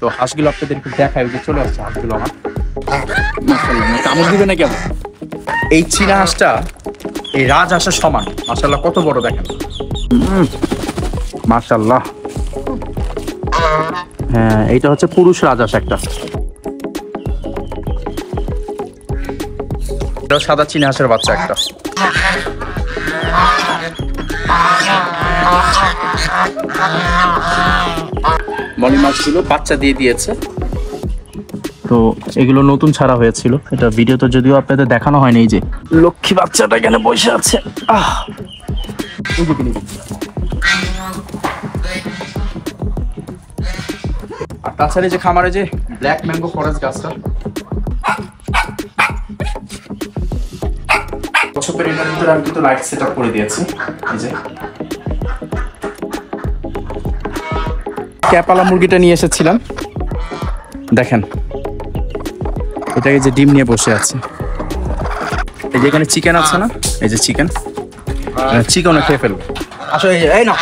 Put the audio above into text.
তো হাঁসগুলো আপনাদেরকে দেখায়, ওই যে চলে আসছে হাঁসগুলো আমার। মাশাআল্লাহ, কামড় দিবে নাকি আবার? এই চীনা হাঁসটা এই রাজহাঁসের সমান, মাশাআল্লাহ কত বড় দেখেন, মাশাআল্লাহ। হ্যাঁ, এইটা হচ্ছে পুরুষ রাজহাঁস একটা। এটা সাদা চীনা হাঁসের বাচ্চা একটা। মলি মাছগুলো বাচ্চা দিয়ে দিয়েছে। তো এগুলো নতুন ছাড়া হয়েছিল, এটা ভিডিওতে যদিও আপনাদের দেখানো হয়নি। এই যে লক্ষ্মী বাচ্চাটা এখানে বসে আছে। আর তাছাড়া যে খামারে যে ব্ল্যাক ম্যাঙ্গো ফরেস্ট গাছটা, ছোপের এটার ভিতরে আমি কিন্তু লাইট সেট আপ করে দিয়েছি। এই যে ক্যাপালা মুরগিটা নিয়ে এসেছিলাম, দেখেন এটাকে যে ডিম নিয়ে বসে আছে। এই যে এখানে চিকেন আছে না, এই যে চিকেনও খেয়ে ফেলবো। আসো, এই না